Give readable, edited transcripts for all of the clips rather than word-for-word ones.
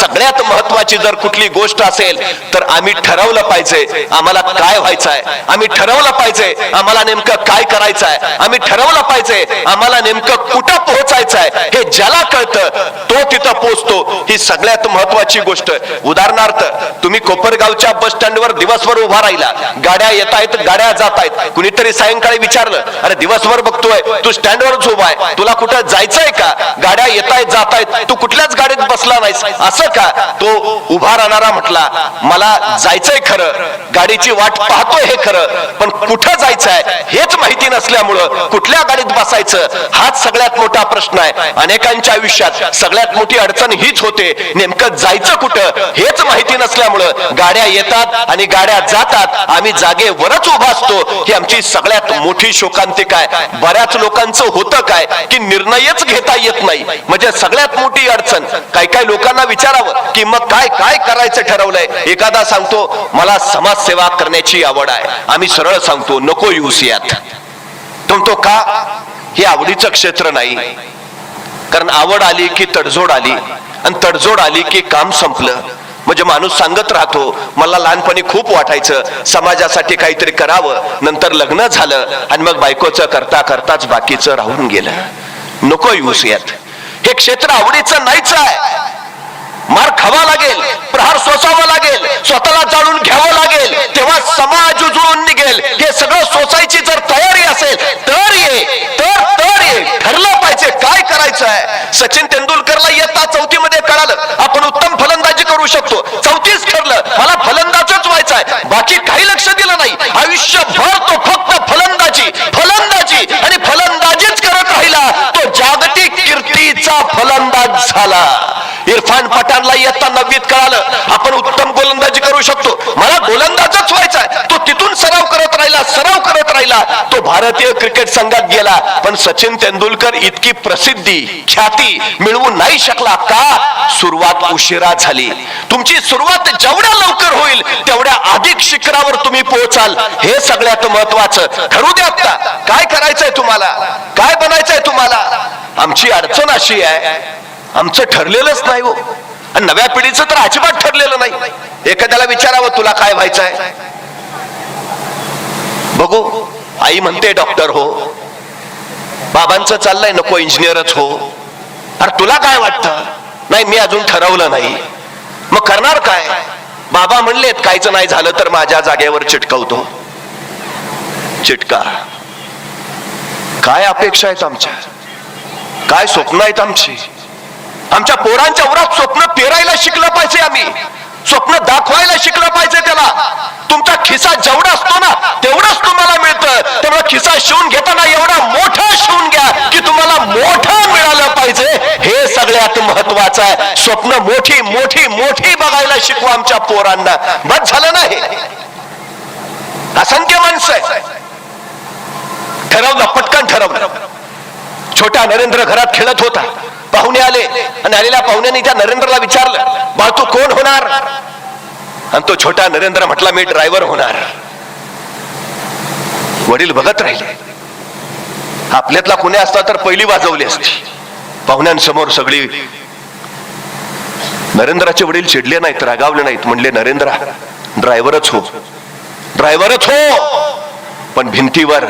सगळ्यात महत्वाची जर कुठली गोष्ट असेल तर आम्ही ठरवलं पाहिजे आम्हाला काय व्हायचं आहे, आम्ही ठरवलं पाहिजे आम्हाला नेमकं काय करायचं आहे, आम्ही ठरवलं पाहिजे आम्हाला नेमकं कुठं पोहोचायचं आहे. हे ज्याला कळतं तो तिथं पोहोचतो. ही सगळ्यात महत्वाची गोष्ट. उदाहरणार्थ तुम्ही कोपरगावच्या बस स्टँडवर दिवसभर उभा राहिला, गाड्या येत आहेत गाड्या जात आहेत, कुणीतरी सायंकाळी विचारलं अरे दिवसभर बघतोय तू स्टँडवरच उभा आहे, तुला कुठं जायचंय का, गाड्या येत आहेत जात आहेत, तू कुठल्याच गाडीत बसला नाहीस असं का. तो उभा राहणारा म्हटला मला जायचंय खरं, गाडीची वाट पाहतोय हे खरं, पण कुठं जायचंय हेच माहिती नसल्यामुळं कुठल्या गाडीत बसायचं हाच सगळ्यात मोठा प्रश्न आहे. अनेकांच्या आयुष्यात सगळ्यात मोठी अडचण हीच होते, नेमकं जायचं कुठं हेच माहिती नसल्यामुळं गाड्या येतात आणि गाड्या जातात, आम्ही जागेवरच उभा असतो. ही आमची सगळ्यात मोठी शोकांतिका आहे. बऱ्याच लोकांचं होतं काय की निर्णयच घेता येत नाही, म्हणजे सगळ्यात मोठी अडचण. काही काही लोकांना विचारावं की मग काय काय करायचं ठरवलंय. एखादा सांगतो मला समाजसेवा करण्याची आवड आहे, आम्ही सरळ सांगतो नको येऊस यात. तो का, हे आवडीचं क्षेत्र नाही. कारण आवड आली की तडजोड आली आणि तडजोड आली की काम संपलं. म्हणजे माणूस सांगत राहतो मला लहानपणी खूप वाटायचं समाजासाठी काहीतरी करावं, नंतर लग्न झालं आणि मग बायकोचं करता करताच बाकीचं राहून गेलं. नको येऊस यात. हे क्षेत्र आवडीचं नाहीच आहे. मार खावा लागेल, प्रहार सोसावा लागेल, स्वतःला जाळून घ्यावं लागेल, तेव्हा समाज उजळून निघेल. हे सगळं सोसायची जर तयारी असेल तर ये, तर ये. ठरलं पाहिजे काय करायचं आहे. सचिन तेंडुलकरला इयत्ता 4थी मध्ये कळालं आपण उत्तम फलंदाजी करू शकतो, 4थीच ठरलं मला फलंदाजच व्हायचं आहे, बाकी काही लक्ष दिलं नाही. आयुष्यभर तो फक्त फलंदाजी फलंदाजी आणि फलंदाजीच करत राहिला. तो जागतिक कीर्तीचा फलंदाज झाला. इरफान पठाणला इयत्ता 9वीत कळालं आपण उत्तम गोलंदाजी करू शकतो, मला गोलंदाजच व्हायचा आहे. तो तिथून सराव करत राहिला, तो भारतीय क्रिकेट संघात गेला. पण सचिन तेंडुलकर इतकी प्रसिद्धी ख्याती मिळवू नाही शकला का, सुरुवात उशिरा झाली. तुमची सुरुवात जेवढ्या लवकर होईल तेवढ्या अधिक शिखरावर तुम्ही पोहोचाल. हे सगळ्यात महत्वाचं. ठरू द्या आता काय करायचंय तुम्हाला, काय बनायचंय तुम्हाला. आमची अडचण अशी आहे आमचं ठरलेलंच नाही हो, आणि नव्या पिढीचं तर अजिबात ठरलेलं नाही. एखाद्याला विचारावं तुला काय व्हायचंय, बघू आई म्हणते डॉक्टर हो, बाबांचं चाललंय नको इंजिनियरच हो. अरे तुला काय वाटतं, नाही मी अजून ठरवलं नाही. मग करणार काय, बाबा म्हणलेत कायच नाही झालं तर माझ्या जागेवर चिटकवतो. चिटका. काय अपेक्षा आहेत आमच्या, काय स्वप्न आहेत आमची. आमच्या पोरांच्या उरात स्वप्न पेरायला शिकलं पाहिजे, आम्ही स्वप्न दाखवायला शिकलं पाहिजे त्याला. तुमचा खिसा जेवढा असतो ना तेवढंच तुम्हाला मिळतं, तेव्हा खिसा शिवून घेताना एवढा मोठा शिवून घ्या की तुम्हाला मोठं मिळालं पाहिजे. हे सगळ्यात महत्वाचं आहे. स्वप्न मोठी मोठी मोठी बघायला शिकवा आमच्या पोरांना. बस झालं नाही, असंख्य माणसं आहे. ठरवलं, पटकन ठरवलं. छोटा नरेंद्र घरात खेळत होता, पाहुणे आले आणि आलेल्या पाहुण्यांनी त्या नरेंद्रला विचारलं बाळ तू कोण होणार, आणि तो छोटा नरेंद्र म्हटला मी ड्रायव्हर होणार. वडील बघत राहिले. आपल्यातला कोणी असता तर पहिली वाजवली असती. पाहुण्यांसमोर सगळी. नरेंद्राचे वडील चिडले नाहीत, रागावले नाहीत, म्हणले नरेंद्रा ड्रायव्हरच हो, ड्रायव्हरच हो. पण भिंतीवर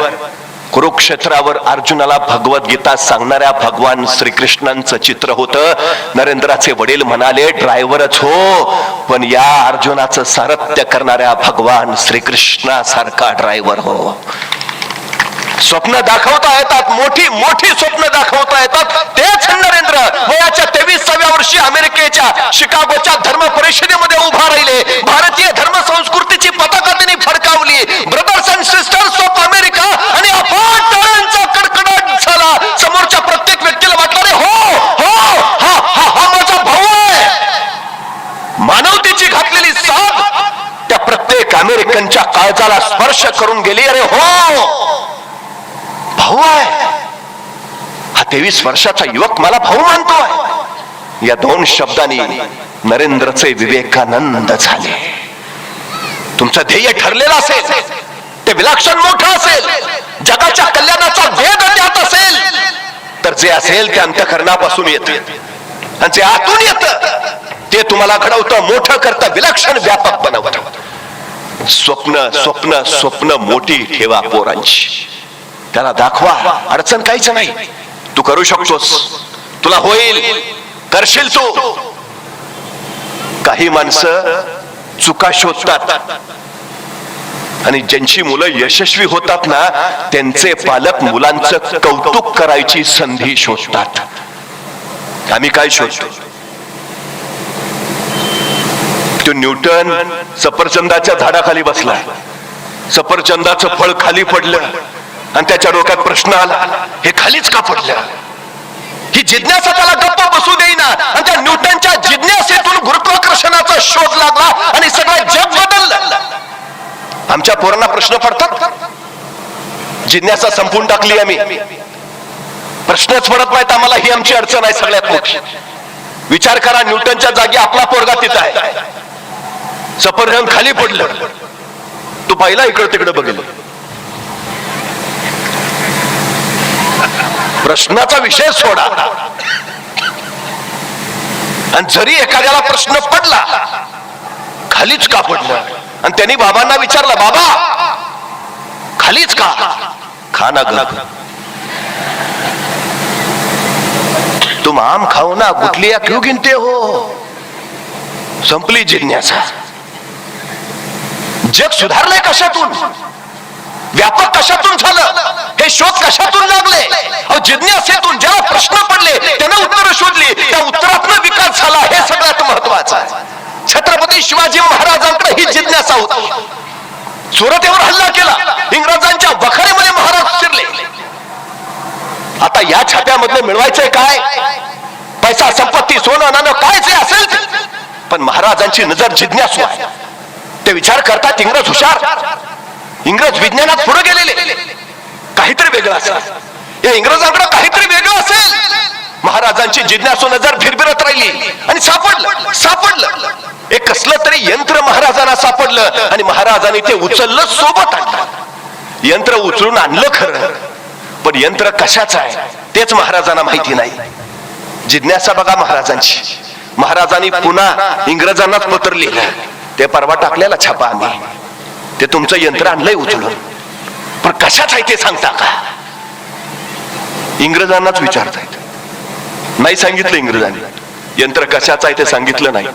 कुरुक्षेत्रावर अर्जुनाला भगवद्गीता सांगणाऱ्या भगवान श्रीकृष्णांचं चित्र होतं. नरेंद्राचे वडील म्हणाले ड्रायव्हरच हो, पण या अर्जुनाचं सारथ्य करणाऱ्या भगवान श्रीकृष्णासारखा ड्रायव्हर हो. स्वप्न दाखवता येतात, मोठी मोठी स्वप्न दाखवता येतात. तेच नरेंद्र वयाच्या 23व्या वर्षी अमेरिकेच्या शिकागोच्या धर्म परिषदेमध्ये उभा राहिले. भारतीय धर्म संस्कृतीची पताका त्यांनी फडकावली. Brothers and sisters of America, आणि अफाट टाळ्यांचा कडकडाट झाला. समोरच्या प्रत्येक व्यक्तीला वाटलं रे हो हो हा माझा भाऊ आहे. मानवतेची घातलेली साथ त्या प्रत्येक अमेरिकनच्या काळजाला स्पर्श करून गेली. अरे हो भाऊ आहे हा. 23 वर्षाचा युवक मला भाऊ मानतोय. या दोन शब्दांनी नरेंद्रचे विवेकानंद झाले. तुमचं ध्येय ठरलेलं असेल, ते विलक्षण मोठं असेल, जगाच्या कल्याणाचा वेग त्यात असेल, तर जे असेल ते अंतःकरणापासून येतं, आणि जे आतून येतं ते तुम्हाला घडवतं, मोठं करतं, विलक्षण व्यापक बनवतं. स्वप्न स्वप्न स्वप्न मोठी ठेवा पोरांची, त्याला दाखवा. अडचण काहीच नाही, तू करू शकतोस, तुला होईल, करशील तू. काही माणसं चुका शोधतात आणि ज्यांची मुलं यशस्वी होतात ना, त्यांचे पालक मुलांचं कौतुक करायची संधी शोधतात. आम्ही काय शोधतो? तो न्यूटन सफरचंदाच्या झाडाखाली बसला, सफरचंदाचं फळ खाली पडलं आणि त्याच्या डोक्यात प्रश्न आला, हे खालीच का पडलं? ही जिज्ञासा त्याला गप्प बसू देईना आणि त्या न्यूटनच्या जिज्ञासेतून गुरुत्वाकर्षणाचा शोध लागला आणि सगळं जग बदललं. आमच्या पोरांना प्रश्न पडतात, जिज्ञासा संपून टाकली आम्ही, प्रश्नच पडत नाहीत आम्हाला. ही आमची अडचण आहे सगळ्यात मोठी. विचार करा, न्यूटनच्या जागी आपला पोरगा तिथं आहे, सफरचंद खाली पडलं, तू पाहिला इकडं तिकडं बघेल. प्रश्नाचा विषय सोडा. आणि जरी एखाद्याला प्रश्न पडला खालीच का पडलं, आणि त्यांनी बाबांना विचारलं, बाबा खालीच का? खा ना ग, तुम आम खाओ ना, गुठलिया क्यों गिनते हो? संपली जिज्ञासा. जग सुधारलंय कशातून? व्यापक कशातून झालं? हे शोध कशातून लागले? जिज्ञासेतून ज्याला प्रश्न पडले त्यानं उत्तर शोधली, त्या उत्तरातून विकास झाला. हे सगळ्यात महत्वाचं आहे. छत्रपती शिवाजी महाराजांकडे ही जिज्ञासा होती. सुरतेवर हल्ला केला, इंग्रजांच्या वखारीमध्ये महाराज शिरले. आता या छाप्यामधले मिळवायचंय काय? पैसा, संपत्ती, सोनं नाणं, काय जे असेल ते. पण महाराजांची नजर जिज्ञासू आहे. ते विचार करतात, इंग्रज हुशार, इंग्रज विज्ञानात पुढे गेलेले, काहीतरी वेगळं असेल, या इंग्रजांकडे काहीतरी वेगळं असेल. महाराजांची जिज्ञासू नजर फिरफिरत राहिली आणि सापडलं एक कसलं तरी यंत्र महाराजांना सापडलं आणि महाराजांनी ते उचललं, सोबत आणलं. यंत्र उचलून आणलं खरं, पण यंत्र कशाचं आहे तेच महाराजांना माहिती नाही. जिज्ञासा बघा महाराजांची. महाराजांनी पुन्हा इंग्रजांनाच पत्र लिहिलं, ते परवा टाकलेला छापा आम्ही, ते तुमचं यंत्र आणलंय उचलून, पण कशाच आहे ते सांगता का? इंग्रजांनाच विचारतायत. नाही सांगितलं इंग्रजांनी, यंत्र कशाचं आहे ते सांगितलं नाही.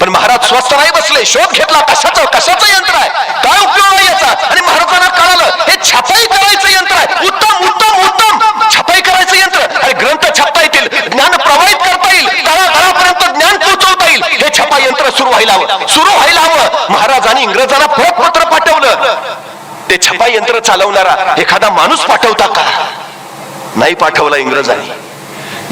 पण महाराज स्वस्त नाही बसले, शोध घेतला, कशाचं यंत्र आहे, काय उपयोग आहे याचा. आणि महाराजांना कळालं, हे छपाई करायचं यंत्र आहे. उत्तम उत्तम उत्तम, छपाई करायचं यंत्र. आणि ग्रंथ छापता येतील, ज्ञान प्रवाहित करता येईल, तळागाळापर्यंत ज्ञान पोहोचवता येईल. हे छपाई यंत्र सुरू व्हायला हवं. महाराजांनी इंग्रजांना परत पत्र पाठवलं. ते छपाई यंत्र चालवणारा एखादा माणूस पाठवता का? नाही पाठवला इंग्रजांनी.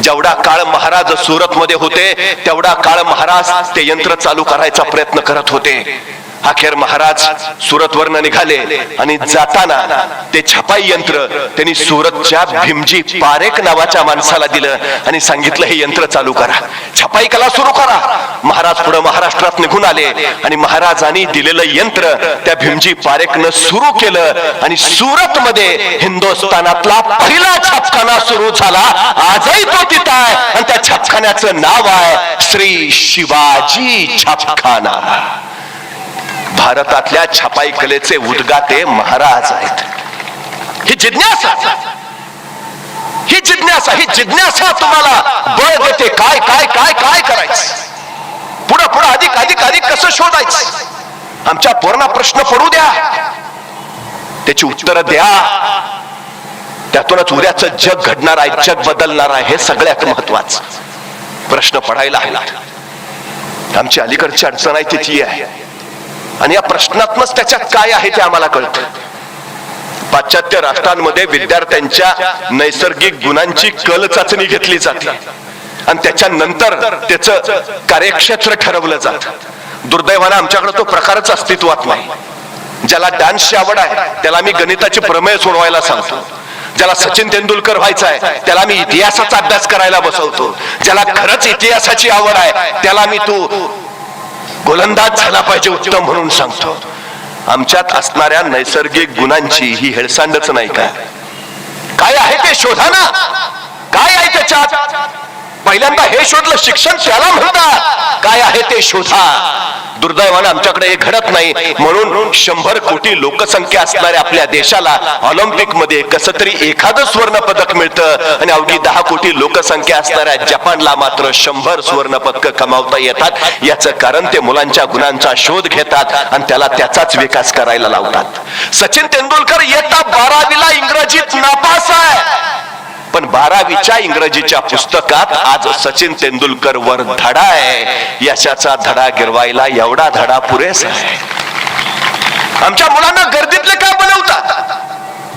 जेवढा काळ महाराज सुरत मध्ये होते तेवढा काळ महाराज ते यंत्र चालू करायचा प्रयत्न करत होते. अखेर महाराज सुरतवरनं निघाले आणि जाताना ते छपाई यंत्र त्यांनी सुरतच्या भीमजी पारेख नावाच्या माणसाला दिलं आणि सांगितलं, हे यंत्र चालू करा, छपाई कला सुरू करा. महाराज पुढे महाराष्ट्रात निघून आले आणि महाराजांनी दिलेलं यंत्र त्या भीमजी पारेखनं सुरू केलं आणि सुरत मध्ये हिंदुस्थानातला पहिला छापखाना सुरू झाला. आजही तो तिथं आहे आणि त्या छापखान्याचं नाव आहे श्री शिवाजी छापखाना. भारतातल्या छपाई कलेचे उद्गाते महाराज आहेत. ही जिज्ञासा तुम्हाला बळ देते. काय काय काय काय करायचं, पुढे अधिक अधिक अधिक कसं शोधायचं. आमच्या पोरांना प्रश्न पडू द्या, त्याची उत्तरं द्या. त्यातूनच उद्याचं जग घडणार आहे, जग बदलणार आहे. हे सगळ्यात महत्वाचं. प्रश्न पडायला हवेत. आमची अलीकडची अडचण आहे तिची आहे, आणि या प्रश्नातूनच त्याच्यात काय आहे ते आम्हाला कळतं. पाश्चात्य राष्ट्रांमध्ये विद्यार्थ्यांच्या नैसर्गिक गुणांची कल चाचणी घेतली जाते आणि त्याच्यानंतर त्याचं कार्यक्षेत्र ठरवलं जातं. दुर्दैवानं आमच्याकडे तो प्रकारच अस्तित्वात नाही. ज्याला डान्सची आवड आहे त्याला मी गणिताचे प्रमेय सोडवायला सांगतो. ज्याला सचिन तेंडुलकर व्हायचं आहे त्याला मी इतिहासाचा अभ्यास करायला बसवतो. ज्याला खरंच इतिहासाची आवड आहे त्याला मी तू गोलंदाज झाला पाहिजे उत्तम म्हणून सांगतो. आमच्यात असणाऱ्या नैसर्गिक गुणांची ही हेळसांडच नाही का? काय आहे ते शोधा ना. काय आहे त्याच्यात? पहिल्यांदा हे शोधलं. शिक्षण त्याला म्हणतात काय आहे ते शोधा. दुर्दैवानं आमच्याकडे हे घडत नाही, म्हणून 100 कोटी लोकसंख्या असणाऱ्या आपल्या देशाला ऑलिम्पिक मध्ये कसं तरी एखादं स्वर्ण पदक मिळतं आणि अवघी 10 कोटी लोकसंख्या असणाऱ्या जपानला मात्र 100 स्वर्ण पदक कमावता येतात. याचं कारण ते मुलांच्या गुणांचा शोध घेतात आणि त्याला त्याचाच विकास करायला लावतात. सचिन तेंडुलकर इयत्ता 12वीला इंग्रजीत नापास आहे, पण 12वीच्या इंग्रजीच्या पुस्तकात आज सचिन तेंडुलकर वर धडा आहे. यशाचा धडा गिरवायला एवढा धडा पुरेसा आहे. आमच्या मुलांना गर्दीतले काय बनवतात,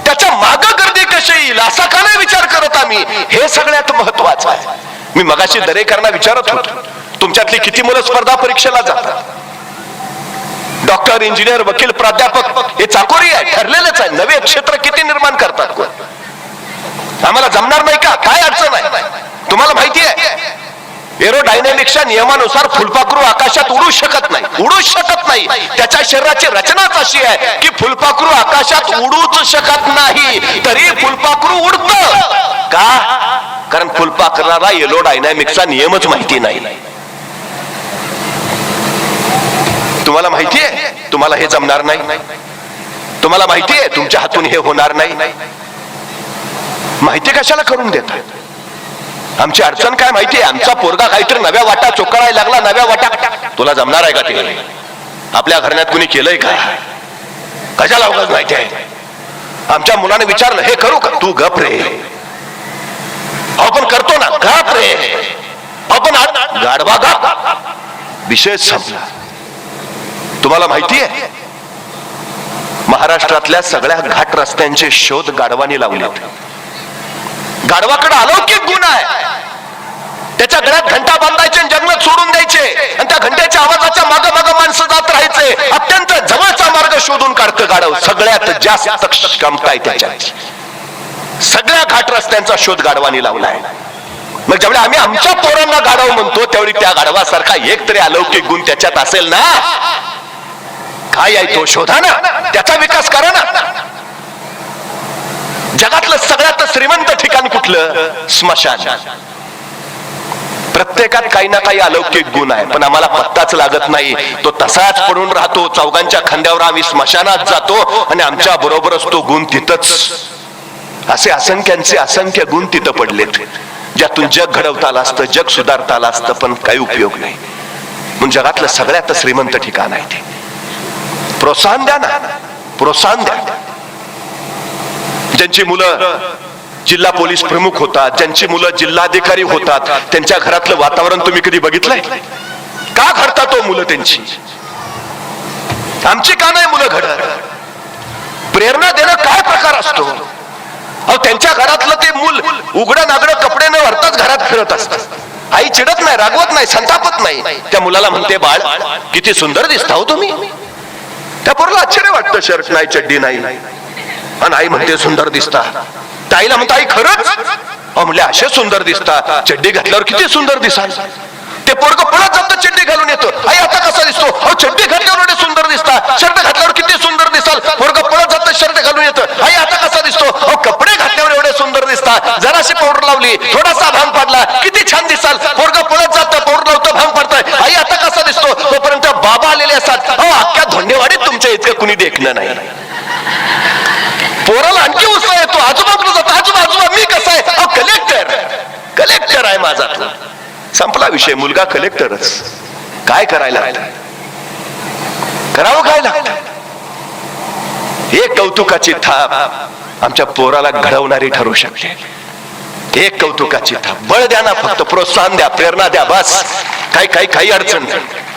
त्याच्या माग गर्दी कशी येईल असा का नाही विचार करत आम्ही, हे सगळ्यात महत्वाचं आहे. मी मगाशी दरेकरांना विचारत होतो, तुमच्यातली किती मुलं स्पर्धा परीक्षेला जातात? डॉक्टर, इंजिनियर, वकील, प्राध्यापक हे चाकोरी आहे, ठरलेलंच आहे. नवे क्षेत्र किती निर्माण करतात कोण? आम्हाला जमणार नाही का? काय अडचण आहे? तुम्हाला माहिती आहे एरोडायनॅमिक्सच्या नियमानुसार फुलपाखरू आकाशात उडू शकत नाही. त्याच्या शरीराची रचनाच अशी आहे की फुलपाखरू आकाशात उडूच शकत नाही, तरी फुलपाखरू उडतं का? कारण फुलपाखराला एरोडायनॅमिक्सचा नियमच माहिती नाही. तुम्हाला माहिती आहे तुम्हाला हे जमणार नाही, तुम्हाला माहिती आहे तुमच्या हातून हे होणार नाही. माहिती कशाला करून देतात? आमची अडचण काय माहितीये? आमचा पोरगा काहीतरी नव्या वाटा चोकारायला लागला, नव्या वाटा. तुला जमणार आहे का ते? आपल्या घराण्यात कुणी केलंय का? कशाला उगाच माहिती आहे? आमच्या मुलाने विचारलं हे करू का? तू गप रे. आपण करतो ना, गप रे. आपण गाढवा गप. विषय संपला. तुम्हाला माहितीये महाराष्ट्रातल्या सगळ्या घाट रस्त्यांचे शोध गाढवानी लावलेत. गाढवाकडे अलौकिक गुण आहे. त्याच्या गळ्यात घंटा बांधायचे, जंगलात सोडून द्यायचे आणि त्या घंट्याच्या आवाजाच्या मागे मागे माणसं जात राहायचे. अत्यंत जवळचा मार्ग शोधून काढतं गाढव. सगळ्यात जास्त क्षमता आहे त्याच्यात. सगळ्या घाट रस्त्यांचा शोध गाढवानी लावलाय. मग ज्यावेळी आम्ही आमच्या पोरांना गाढव म्हणतो त्यावेळी त्या गाढवासारखा एक तरी अलौकिक गुण त्याच्यात असेल ना. काय आहे तो? शोधा ना, त्याचा विकास करा ना. जगातलं सगळ्यात श्रीमंत ठिकाण कुठलं? स्मशान. प्रत्येकात काही ना काही अलौकिक गुण आहे, पण आम्हाला पत्ताच लागत नाही. तो तसाच पडून राहतो. चौघांच्या खांद्यावर आम्ही स्मशानात जातो आणि आमच्या बरोबरच तो गुण तिथंच. असे असंख्यांचे असंख्य गुण तिथं पडलेत, ज्यातून जग घडवता आलं असतं, जग सुधारता आलं असतं, पण काही उपयोग नाही. म्हणून जगातलं सगळ्यात श्रीमंत ठिकाण आहे ते. प्रोत्साहन द्या ना, प्रोत्साहन द्या. ज्यांची मुलं जिल्हा पोलीस प्रमुख होतात, ज्यांची मुलं जिल्हाधिकारी होतात, त्यांच्या घरातलं वातावरण तुम्ही कधी बघितलंय का? घडतात तो मुलं त्यांची. आमची का नाही मुलं घडत? प्रेरणा देणं काय प्रकार असतो? त्यांच्या घरातलं ते मूल उघडं नागडं कपडे न भरताच घरात फिरत असतं. आई चिडत नाही, रागवत नाही, संतापत नाही. त्या मुलाला म्हणते, बाळ किती सुंदर दिसता हो तुम्ही. त्या पोराला आश्चर्य वाटतं, शर्ट नाही, चड्डी नाही, आणि आई म्हणते सुंदर दिसता. ताईला म्हणता, आई खरंच? म्हणले असे सुंदर दिसता, चड्डी घातल्यावर किती सुंदर दिसाल. ते पोरग पळत जातं, चड्डी घालून येतं. आई आता कसा दिसतो? चड्डी घातल्यावर एवढे सुंदर दिसता. शर्ट घातल्यावर किती सुंदर दिसाल. पोरग पळत जातं, शर्ट घालून येतं. आई आता कसा दिसतो? कपडे घातल्यावर एवढे सुंदर दिसता. जराशी पावडर लावली, थोडासा भांग पडला, किती छान दिसाल. पोरग पळत जातं, पावडर लावतं, भांग पडतंय. आई आता कसा दिसतो? तोपर्यंत बाबा आलेले असतात. अख्ख्या धोंडेवाडीत तुमच्या इतकं कुणी देखणं नाही. पोराला आणखी उत्साह येतो. आजोबाकडे जातो, आजोबा आजोबा मी कसा आहे? कलेक्टर आहे माझा. संपला विषय. मुलगा कलेक्टरच. काय करायला करावं? काय लागतं? एक कौतुकाची थाप आमच्या पोराला घडवणारी ठरू शकते. एक कौतुकाची थाप. बळ द्या ना, फक्त प्रोत्साहन द्या, प्रेरणा द्या, बस. काही अडचण नाही.